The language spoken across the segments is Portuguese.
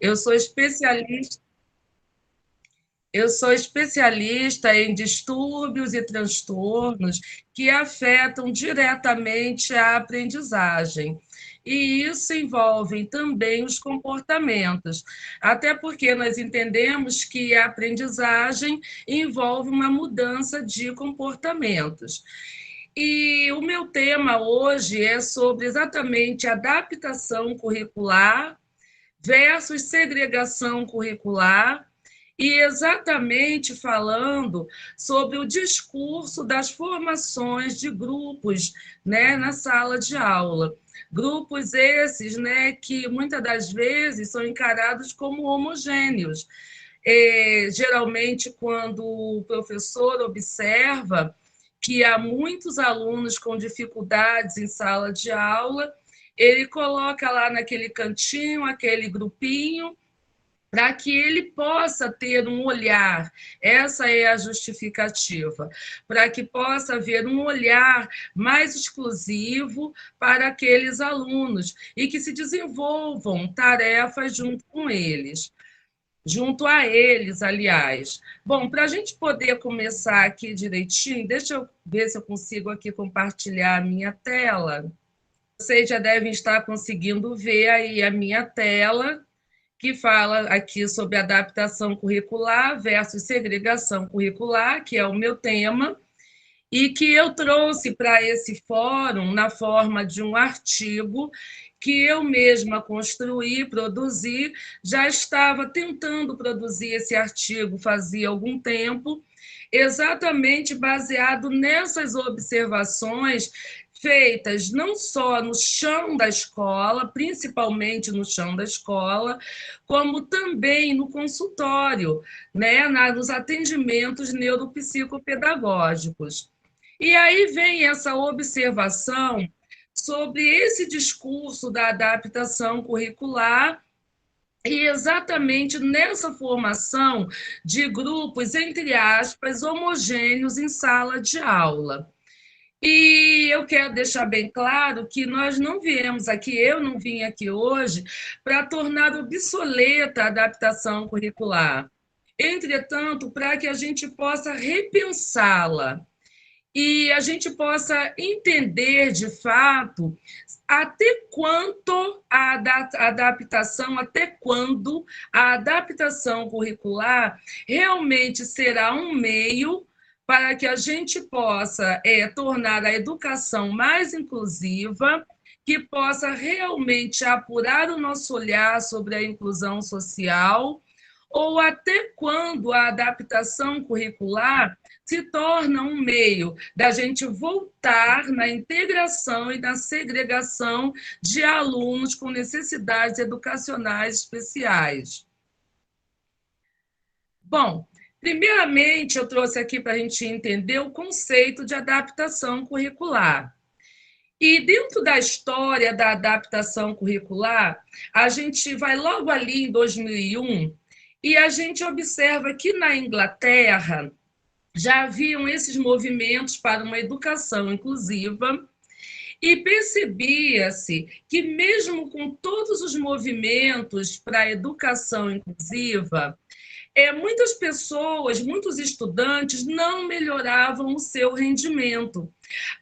Eu sou especialista, eu sou especialista em distúrbios e transtornos que afetam diretamente a aprendizagem. E isso envolve também os comportamentos, até porque nós entendemos que a aprendizagem envolve uma mudança de comportamentos. E o meu tema hoje é sobre exatamente adaptação curricular versus segregação curricular, e exatamente falando sobre o discurso das formações de grupos, né, na sala de aula. Grupos esses, né, que muitas das vezes são encarados como homogêneos. Geralmente, quando o professor observa que há muitos alunos com dificuldades em sala de aula, ele coloca lá naquele cantinho, aquele grupinho, para que ele possa ter um olhar, essa é a justificativa, para que possa haver um olhar mais exclusivo para aqueles alunos e que se desenvolvam tarefas junto com eles. Junto a eles, aliás. Bom, para a gente poder começar aqui direitinho, deixa eu ver se eu consigo aqui compartilhar a minha tela. Vocês já devem estar conseguindo ver aí a minha tela, que fala aqui sobre adaptação curricular versus segregação curricular, que é o meu tema, e que eu trouxe para esse fórum na forma de um artigo que eu mesma construí, produzi, já estava tentando produzir esse artigo fazia algum tempo, exatamente baseado nessas observações feitas não só no chão da escola, principalmente no chão da escola, como também no consultório, né, nos atendimentos neuropsicopedagógicos. E aí vem essa observação sobre esse discurso da adaptação curricular e exatamente nessa formação de grupos, entre aspas, homogêneos em sala de aula. E eu quero deixar bem claro que nós não viemos aqui, eu não vim aqui hoje, para tornar obsoleta a adaptação curricular. Entretanto, para que a gente possa repensá-la, e a gente possa entender de fato até quanto a adaptação, até quando a adaptação curricular realmente será um meio para que a gente possa tornar a educação mais inclusiva, que possa realmente apurar o nosso olhar sobre a inclusão social, ou até quando a adaptação curricular se torna um meio da gente voltar na integração e na segregação de alunos com necessidades educacionais especiais. Bom, primeiramente, eu trouxe aqui para a gente entender o conceito de adaptação curricular. E dentro da história da adaptação curricular, a gente vai logo ali em 2001 e a gente observa que na Inglaterra já haviam esses movimentos para uma educação inclusiva, e percebia-se que, mesmo com todos os movimentos para a educação inclusiva, muitas pessoas, muitos estudantes não melhoravam o seu rendimento.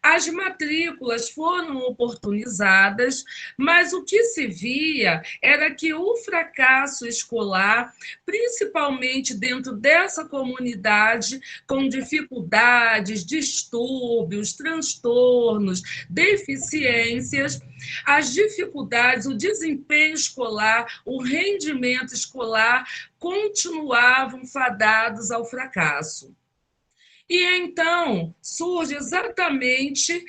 As matrículas foram oportunizadas, mas o que se via era que o fracasso escolar, principalmente dentro dessa comunidade, com dificuldades, distúrbios, transtornos, deficiências, as dificuldades, o desempenho escolar, o rendimento escolar continuavam fadados ao fracasso. E então surge exatamente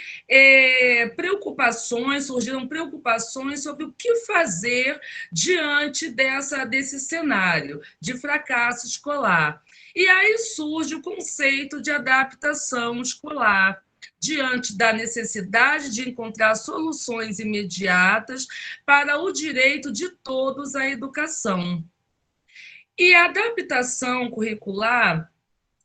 surgiram preocupações sobre o que fazer diante desse cenário de fracasso escolar. E aí surge o conceito de adaptação escolar, diante da necessidade de encontrar soluções imediatas para o direito de todos à educação. E a adaptação curricular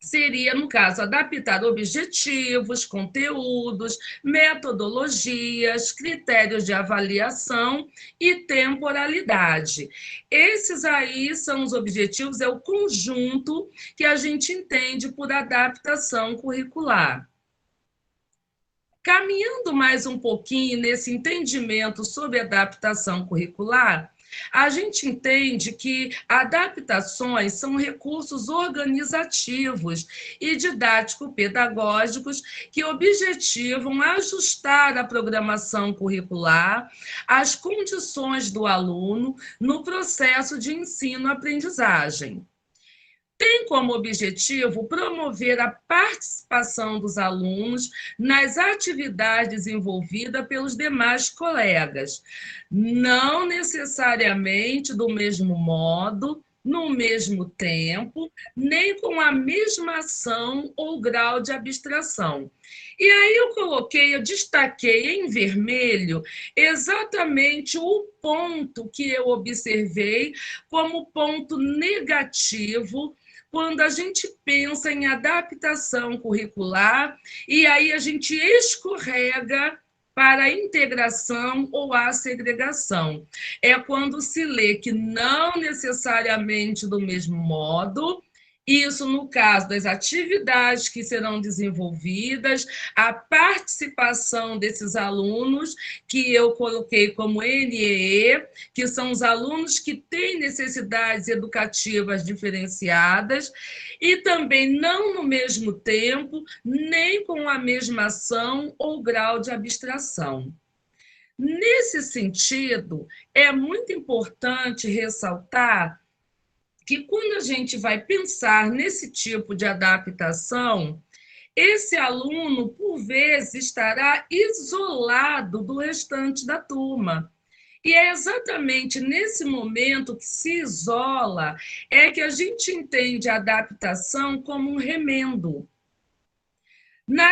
seria, no caso, adaptar objetivos, conteúdos, metodologias, critérios de avaliação e temporalidade. Esses aí são os objetivos, é o conjunto que a gente entende por adaptação curricular. Caminhando mais um pouquinho nesse entendimento sobre adaptação curricular, a gente entende que adaptações são recursos organizativos e didático-pedagógicos que objetivam ajustar a programação curricular às condições do aluno no processo de ensino-aprendizagem. Tem como objetivo promover a participação dos alunos nas atividades desenvolvidas pelos demais colegas, não necessariamente do mesmo modo, no mesmo tempo, nem com a mesma ação ou grau de abstração. E aí eu destaquei em vermelho exatamente o ponto que eu observei como ponto negativo quando a gente pensa em adaptação curricular e aí a gente escorrega para a integração ou a segregação. É quando se lê que não necessariamente do mesmo modo, isso no caso das atividades que serão desenvolvidas, a participação desses alunos, que eu coloquei como NEE, que são os alunos que têm necessidades educativas diferenciadas, e também não no mesmo tempo, nem com a mesma ação ou grau de abstração. Nesse sentido, é muito importante ressaltar que quando a gente vai pensar nesse tipo de adaptação, esse aluno, por vezes, estará isolado do restante da turma. E é exatamente nesse momento que se isola é que a gente entende a adaptação como um remendo.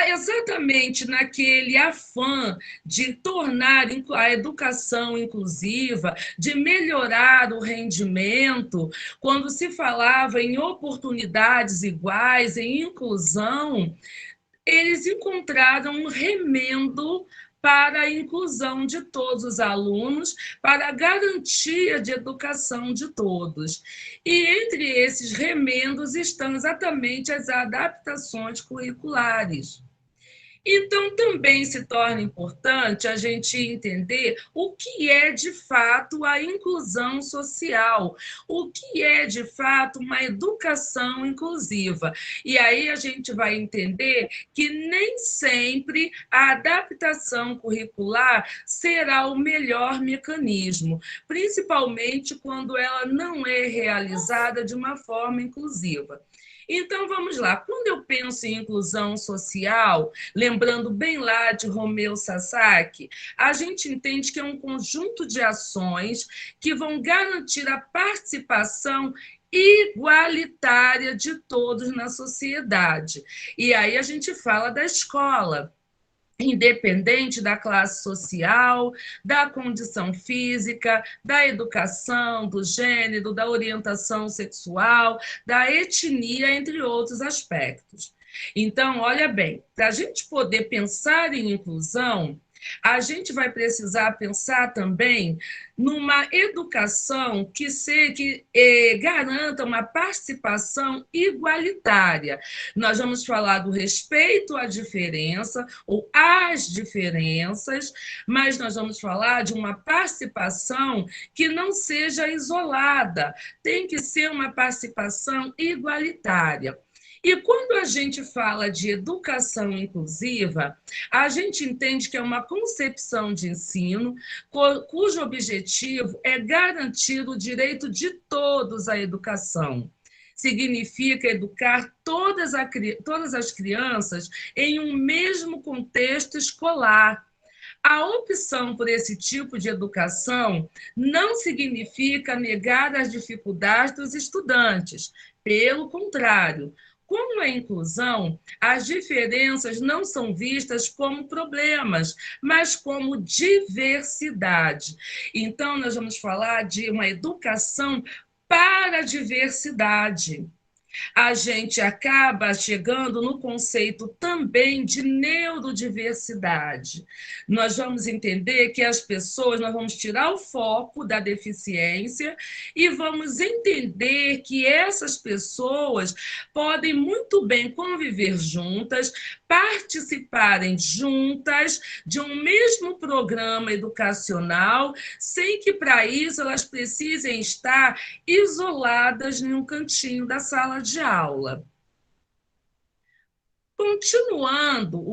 Exatamente naquele afã de tornar a educação inclusiva, de melhorar o rendimento, quando se falava em oportunidades iguais, em inclusão, eles encontraram um remendo para a inclusão de todos os alunos, para a garantia de educação de todos. E entre esses remendos estão exatamente as adaptações curriculares. Então, também se torna importante a gente entender o que é, de fato, a inclusão social, o que é, de fato, uma educação inclusiva. E aí a gente vai entender que nem sempre a adaptação curricular será o melhor mecanismo, principalmente quando ela não é realizada de uma forma inclusiva. Então, vamos lá. Quando eu penso em inclusão social, lembrando bem lá de Romeu Sasaki, a gente entende que é um conjunto de ações que vão garantir a participação igualitária de todos na sociedade. E aí a gente fala da escola, independente da classe social, da condição física, da educação, do gênero, da orientação sexual, da etnia, entre outros aspectos. Então, olha bem, para a gente poder pensar em inclusão, a gente vai precisar pensar também numa educação que garanta uma participação igualitária. Nós vamos falar do respeito à diferença ou às diferenças, mas nós vamos falar de uma participação que não seja isolada, tem que ser uma participação igualitária. E quando a gente fala de educação inclusiva, a gente entende que é uma concepção de ensino cujo objetivo é garantir o direito de todos à educação. Significa educar todas as crianças em um mesmo contexto escolar. A opção por esse tipo de educação não significa negar as dificuldades dos estudantes. Pelo contrário, como a inclusão, as diferenças não são vistas como problemas, mas como diversidade. Então, nós vamos falar de uma educação para a diversidade. A gente acaba chegando no conceito também de neurodiversidade. Nós vamos entender que as pessoas, nós vamos tirar o foco da deficiência e vamos entender que essas pessoas podem muito bem conviver juntas, participarem juntas de um mesmo programa educacional, sem que para isso elas precisem estar isoladas em um cantinho da sala de aula. Continuando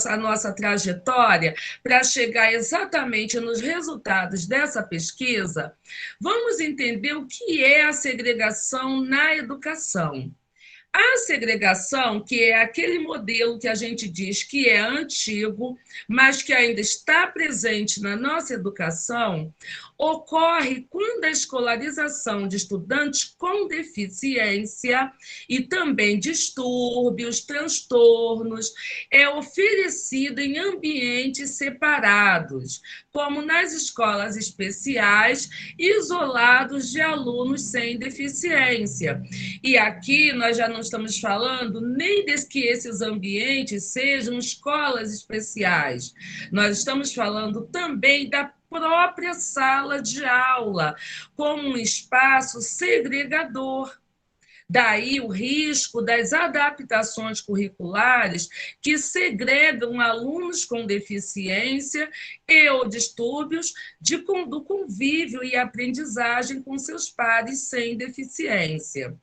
a nossa trajetória para chegar exatamente nos resultados dessa pesquisa, vamos entender o que é a segregação na educação. A segregação, que é aquele modelo que a gente diz que é antigo, mas que ainda está presente na nossa educação, ocorre quando a escolarização de estudantes com deficiência e também distúrbios, transtornos, é oferecida em ambientes separados, como nas escolas especiais, isolados de alunos sem deficiência. E aqui nós já não estamos falando nem de que esses ambientes sejam escolas especiais. Nós estamos falando também da própria sala de aula, como um espaço segregador. Daí o risco das adaptações curriculares que segregam alunos com deficiência e ou distúrbios do convívio e aprendizagem com seus pares sem deficiência.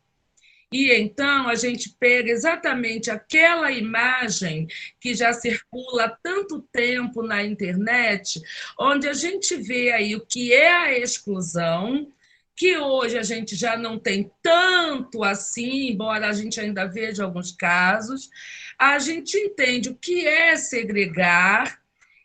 E então a gente pega exatamente aquela imagem que já circula há tanto tempo na internet, onde a gente vê aí o que é a exclusão, que hoje a gente já não tem tanto assim, embora a gente ainda veja alguns casos, a gente entende o que é segregar,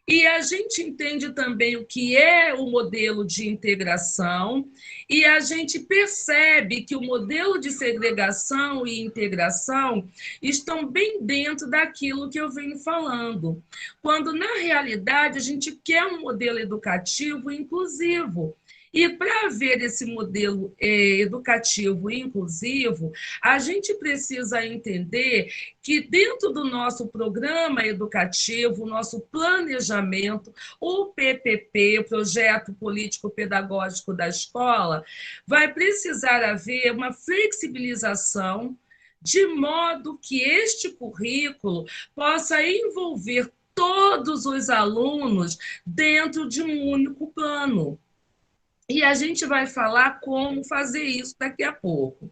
e a gente entende também o que é o modelo de integração, e a gente percebe que o modelo de segregação e integração estão bem dentro daquilo que eu venho falando, quando, na realidade, a gente quer um modelo educativo inclusivo. E para ver esse modelo educativo inclusivo, a gente precisa entender que dentro do nosso programa educativo, o nosso planejamento, o PPP, o Projeto Político Pedagógico da Escola, vai precisar haver uma flexibilização de modo que este currículo possa envolver todos os alunos dentro de um único plano. E a gente vai falar como fazer isso daqui a pouco.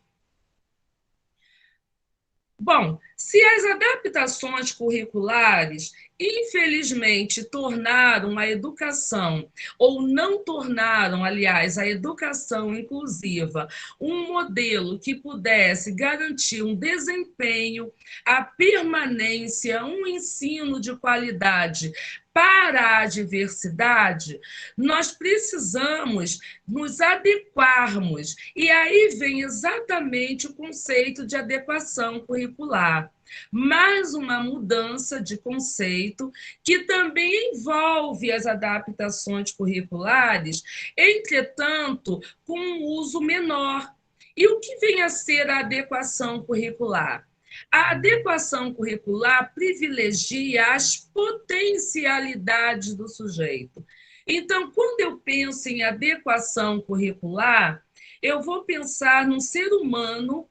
Bom, se as adaptações curriculares, infelizmente, tornaram a educação, ou não tornaram, aliás, a educação inclusiva, um modelo que pudesse garantir um desempenho, a permanência, um ensino de qualidade para a diversidade, nós precisamos nos adequarmos. E aí vem exatamente o conceito de adequação curricular. Mais uma mudança de conceito que também envolve as adaptações curriculares, entretanto, com um uso menor. E o que vem a ser a adequação curricular? A adequação curricular privilegia as potencialidades do sujeito. Então, quando eu penso em adequação curricular, eu vou pensar num ser humano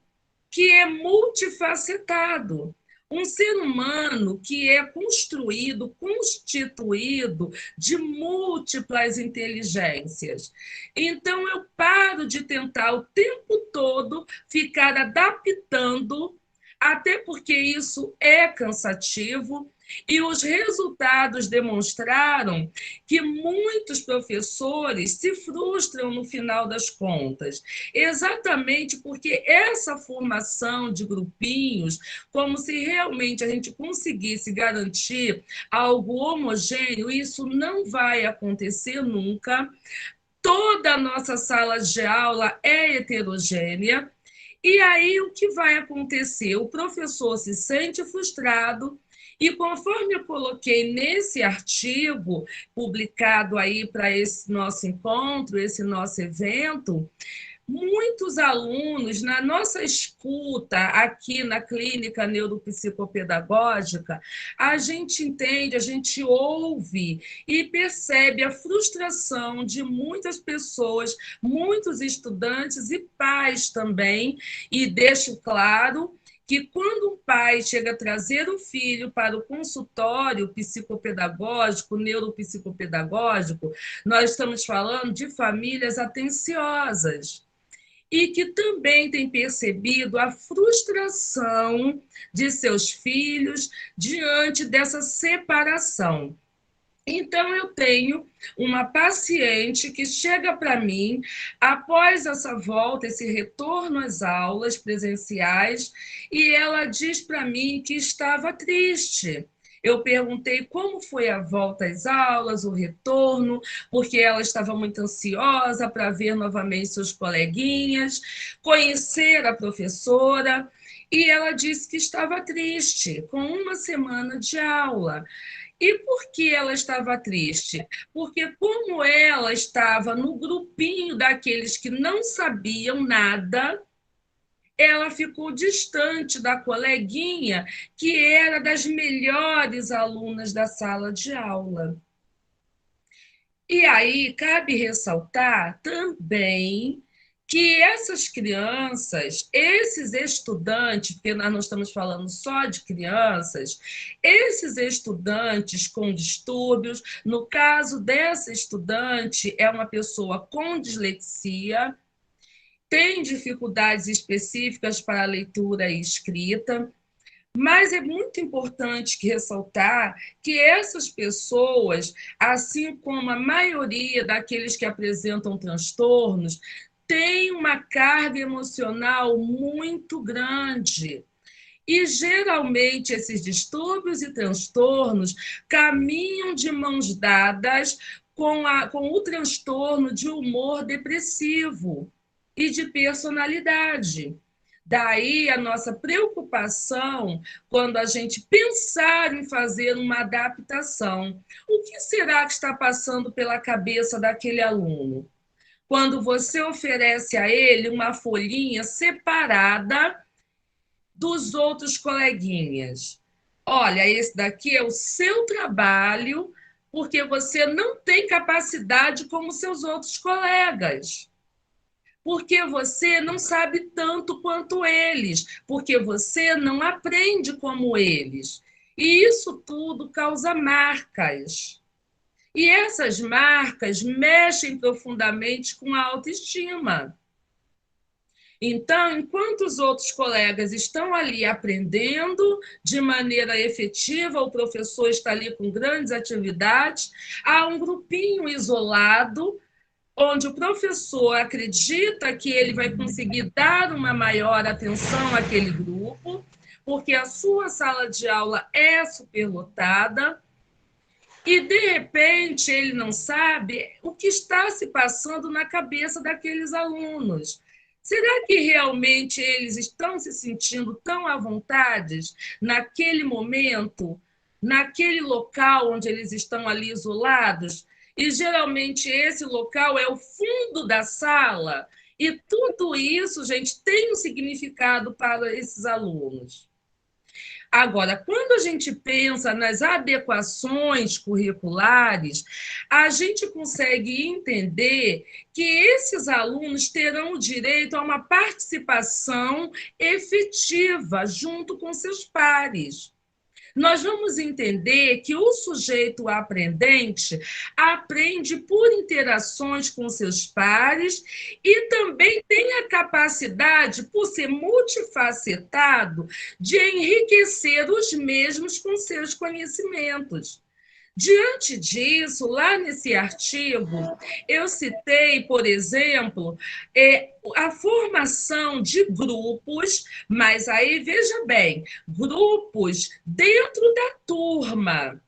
que é multifacetado, um ser humano que é construído, constituído de múltiplas inteligências. Então, eu paro de tentar o tempo todo ficar adaptando, até porque isso é cansativo, e os resultados demonstraram que muitos professores se frustram no final das contas, exatamente porque essa formação de grupinhos, como se realmente a gente conseguisse garantir algo homogêneo, isso não vai acontecer nunca. Toda a nossa sala de aula é heterogênea, e aí o que vai acontecer? O professor se sente frustrado, e conforme eu coloquei nesse artigo publicado aí para esse nosso encontro, esse nosso evento, muitos alunos, na nossa escuta aqui na clínica neuropsicopedagógica, a gente entende, a gente ouve e percebe a frustração de muitas pessoas, muitos estudantes e pais também, e deixo claro que quando um pai chega a trazer o filho para o consultório psicopedagógico, neuropsicopedagógico, nós estamos falando de famílias atenciosas e que também têm percebido a frustração de seus filhos diante dessa separação. Então, eu tenho uma paciente que chega para mim após essa volta, esse retorno às aulas presenciais, e ela diz para mim que estava triste. Eu perguntei como foi a volta às aulas, o retorno, porque ela estava muito ansiosa para ver novamente seus coleguinhas, conhecer a professora, e ela disse que estava triste, com uma semana de aula. E por que ela estava triste? Porque, como ela estava no grupinho daqueles que não sabiam nada, ela ficou distante da coleguinha que era das melhores alunas da sala de aula. E aí cabe ressaltar também que essas crianças, esses estudantes, porque nós não estamos falando só de crianças, esses estudantes com distúrbios, no caso dessa estudante, é uma pessoa com dislexia, tem dificuldades específicas para a leitura e escrita, mas é muito importante ressaltar que essas pessoas, assim como a maioria daqueles que apresentam transtornos, têm uma carga emocional muito grande. E, geralmente, esses distúrbios e transtornos caminham de mãos dadas com o transtorno de humor depressivo e de personalidade. Daí a nossa preocupação quando a gente pensar em fazer uma adaptação. O que será que está passando pela cabeça daquele aluno? Quando você oferece a ele uma folhinha separada dos outros coleguinhas. Olha, esse daqui é o seu trabalho, porque você não tem capacidade como seus outros colegas. Porque você não sabe tanto quanto eles, porque você não aprende como eles. E isso tudo causa marcas. E essas marcas mexem profundamente com a autoestima. Então, enquanto os outros colegas estão ali aprendendo de maneira efetiva, o professor está ali com grandes atividades, há um grupinho isolado onde o professor acredita que ele vai conseguir dar uma maior atenção àquele grupo, porque a sua sala de aula é superlotada, e, de repente, ele não sabe o que está se passando na cabeça daqueles alunos. Será que realmente eles estão se sentindo tão à vontade naquele momento, naquele local onde eles estão ali isolados? E geralmente esse local é o fundo da sala. E tudo isso, gente, tem um significado para esses alunos. Agora, quando a gente pensa nas adequações curriculares, a gente consegue entender que esses alunos terão o direito a uma participação efetiva junto com seus pares. Nós vamos entender que o sujeito aprendente aprende por interações com seus pares e também tem a capacidade, por ser multifacetado, de enriquecer os mesmos com seus conhecimentos. Diante disso, lá nesse artigo, eu citei, por exemplo, a formação de grupos, mas aí veja bem, grupos dentro da turma.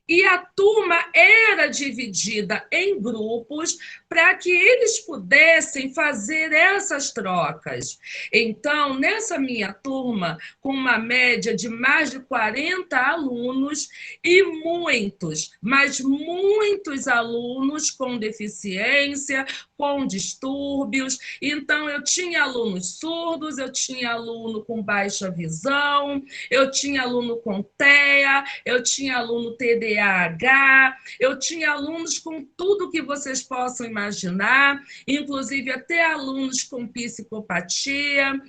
E a turma era dividida em grupos para que eles pudessem fazer essas trocas. Então, nessa minha turma, com uma média de mais de 40 alunos e muitos, mas muitos alunos com deficiência, com distúrbios. Então, eu tinha alunos surdos, eu tinha aluno com baixa visão, eu tinha aluno com TEA, eu tinha aluno TDAH, eu tinha alunos com tudo que vocês possam imaginar, inclusive até alunos com psicopatia.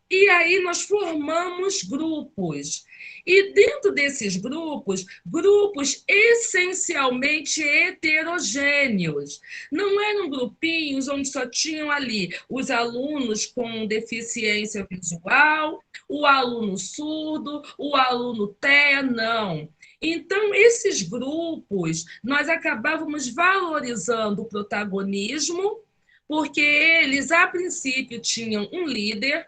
E aí nós formamos grupos. E dentro desses grupos, grupos essencialmente heterogêneos. Não eram grupinhos onde só tinham ali os alunos com deficiência visual, o aluno surdo, o aluno TEA, não. Então, esses grupos, nós acabávamos valorizando o protagonismo, porque eles, a princípio, tinham um líder.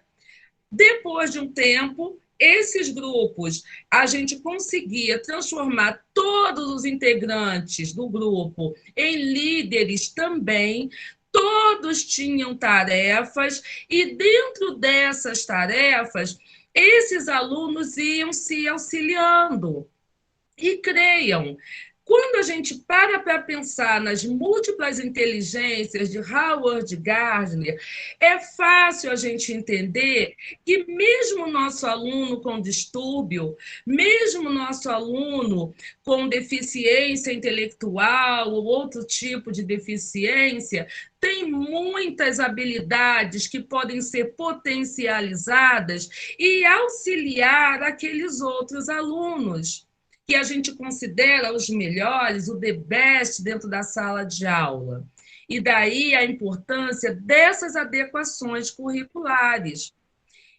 Depois de um tempo, esses grupos, a gente conseguia transformar todos os integrantes do grupo em líderes também. Todos tinham tarefas, e dentro dessas tarefas, esses alunos iam se auxiliando. E creiam, quando a gente para pensar nas múltiplas inteligências de Howard Gardner, é fácil a gente entender que mesmo o nosso aluno com distúrbio, mesmo o nosso aluno com deficiência intelectual ou outro tipo de deficiência, tem muitas habilidades que podem ser potencializadas e auxiliar aqueles outros alunos que a gente considera os melhores, o the best dentro da sala de aula. E daí a importância dessas adequações curriculares.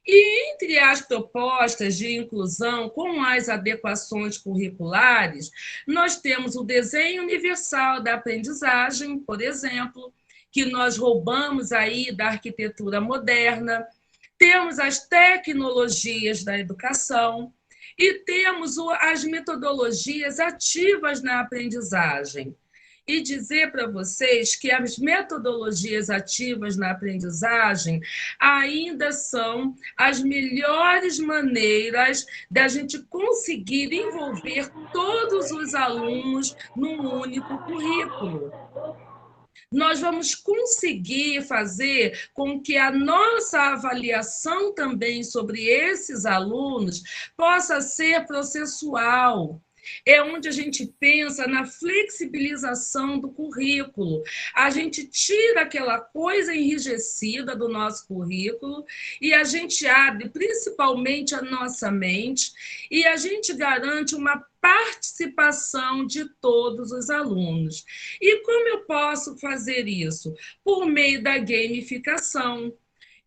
E entre as propostas de inclusão com as adequações curriculares, nós temos o desenho universal da aprendizagem, por exemplo, que nós roubamos aí da arquitetura moderna, temos as tecnologias da educação, e temos as metodologias ativas na aprendizagem. E dizer para vocês que as metodologias ativas na aprendizagem ainda são as melhores maneiras da gente conseguir envolver todos os alunos num único currículo. Nós vamos conseguir fazer com que a nossa avaliação também sobre esses alunos possa ser processual. É onde a gente pensa na flexibilização do currículo. A gente tira aquela coisa enrijecida do nosso currículo e a gente abre principalmente a nossa mente e a gente garante uma participação de todos os alunos. E como eu posso fazer isso? Por meio da gamificação.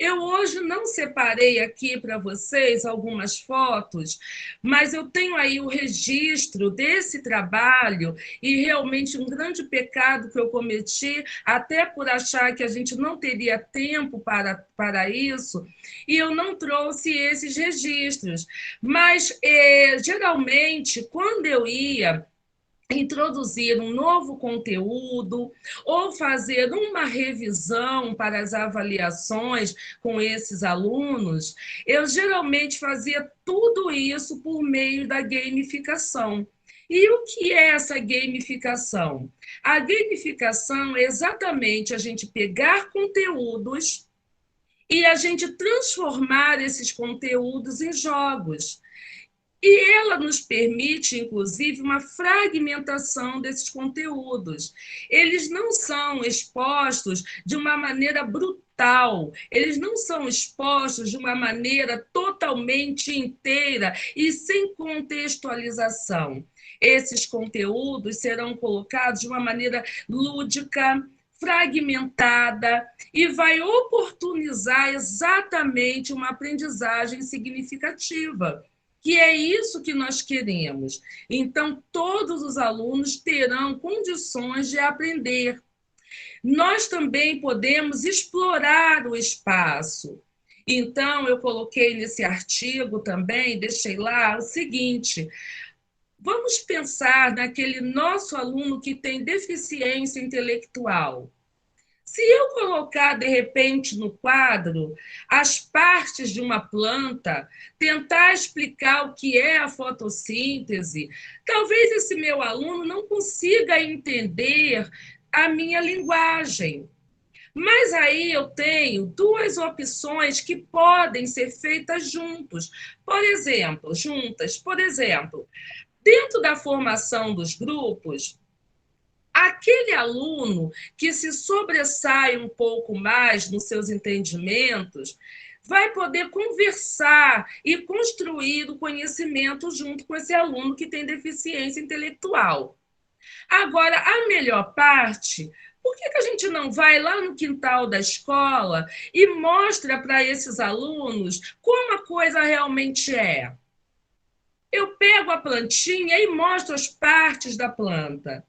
Eu hoje não separei aqui para vocês algumas fotos, mas eu tenho aí o registro desse trabalho e realmente um grande pecado que eu cometi, até por achar que a gente não teria tempo para isso, e eu não trouxe esses registros. Mas, geralmente, quando eu ia introduzir um novo conteúdo ou fazer uma revisão para as avaliações com esses alunos, eu geralmente fazia tudo isso por meio da gamificação. E o que é essa gamificação? A gamificação é exatamente a gente pegar conteúdos e a gente transformar esses conteúdos em jogos. E ela nos permite, inclusive, uma fragmentação desses conteúdos. Eles não são expostos de uma maneira brutal, eles não são expostos de uma maneira totalmente inteira e sem contextualização. Esses conteúdos serão colocados de uma maneira lúdica, fragmentada, e vai oportunizar exatamente uma aprendizagem significativa, que é isso que nós queremos. Então, todos os alunos terão condições de aprender. Nós também podemos explorar o espaço. Então, eu coloquei nesse artigo também, deixei lá o seguinte: Vamos pensar naquele nosso aluno que tem deficiência intelectual. Se eu colocar, de repente, no quadro as partes de uma planta, tentar explicar o que é a fotossíntese, talvez esse meu aluno não consiga entender a minha linguagem. Mas aí eu tenho duas opções que podem ser feitas juntos. Por exemplo, dentro da formação dos grupos, aquele aluno que se sobressai um pouco mais nos seus entendimentos vai poder conversar e construir o conhecimento junto com esse aluno que tem deficiência intelectual. Agora, a melhor parte, por que a gente não vai lá no quintal da escola e mostra para esses alunos como a coisa realmente é? Eu pego a plantinha e mostro as partes da planta.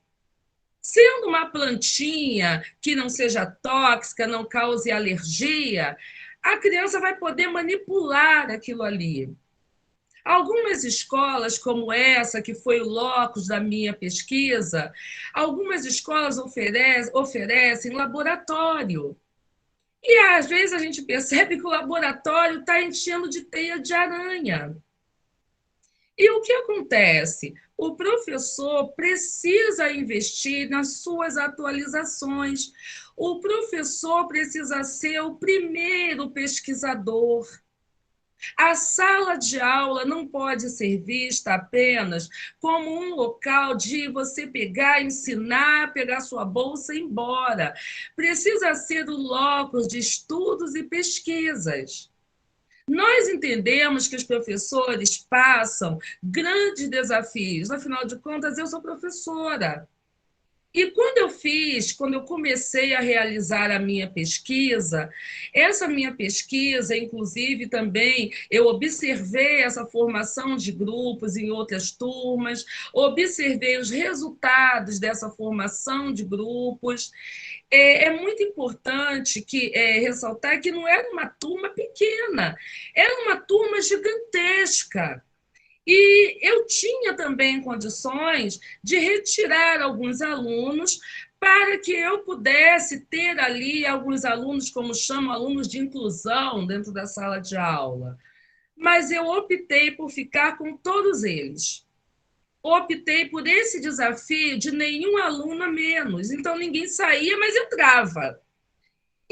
Sendo uma plantinha que não seja tóxica, não cause alergia, a criança vai poder manipular aquilo ali. Algumas escolas, como essa, que foi o locus da minha pesquisa, algumas escolas oferecem laboratório. E às vezes a gente percebe que o laboratório está enchendo de teia de aranha. E o que acontece? O professor precisa investir nas suas atualizações. O professor precisa ser o primeiro pesquisador. A sala de aula não pode ser vista apenas como um local de você pegar, ensinar, pegar sua bolsa e ir embora. Precisa ser o locus de estudos e pesquisas. Nós entendemos que os professores passam grandes desafios, afinal de contas, eu sou professora. E quando eu comecei a realizar a minha pesquisa, essa minha pesquisa, inclusive, também eu observei essa formação de grupos em outras turmas, observei os resultados dessa formação de grupos. É muito importante ressaltar que não era uma turma pequena, era uma turma gigantesca. E eu tinha também condições de retirar alguns alunos para que eu pudesse ter ali alguns alunos, como chamam, alunos de inclusão dentro da sala de aula. Mas eu optei por ficar com todos eles. Optei por esse desafio de nenhum aluno a menos. Então, ninguém saía, mas entrava.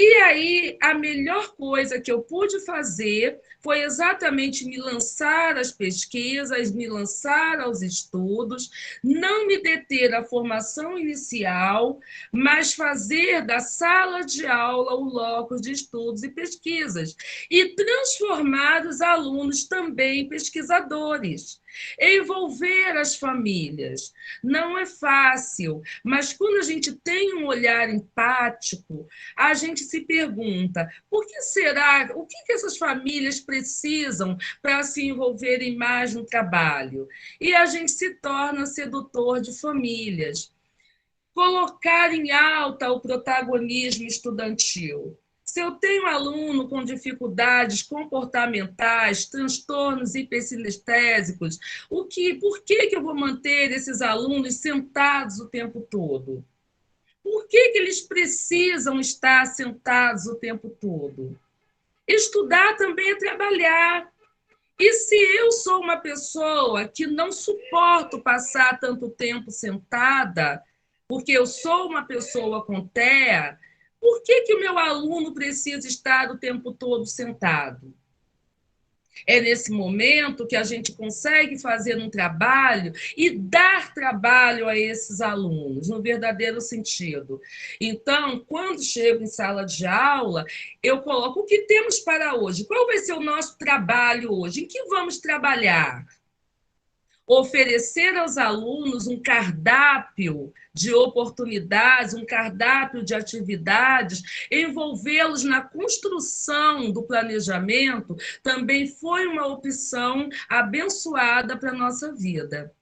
E aí, a melhor coisa que eu pude fazer foi exatamente me lançar às pesquisas, me lançar aos estudos, não me deter à formação inicial, mas fazer da sala de aula o locus de estudos e pesquisas, e transformar os alunos também em pesquisadores. Envolver as famílias. Não é fácil, mas quando a gente tem um olhar empático, a gente se pergunta, o que essas famílias precisam para se envolverem mais no trabalho? E a gente se torna sedutor de famílias. Colocar em alta o protagonismo estudantil. Se eu tenho aluno com dificuldades comportamentais, transtornos hipersinestésicos, por que eu vou manter esses alunos sentados o tempo todo? Por que eles precisam estar sentados o tempo todo? Estudar também é trabalhar. E se eu sou uma pessoa que não suporto passar tanto tempo sentada, porque eu sou uma pessoa com TEA, por que o meu aluno precisa estar o tempo todo sentado? É nesse momento que a gente consegue fazer um trabalho e dar trabalho a esses alunos, no verdadeiro sentido. Então, quando chego em sala de aula, eu coloco o que temos para hoje. Qual vai ser o nosso trabalho hoje? Em que vamos trabalhar? Oferecer aos alunos um cardápio de oportunidades, um cardápio de atividades, envolvê-los na construção do planejamento, também foi uma opção abençoada para a nossa vida.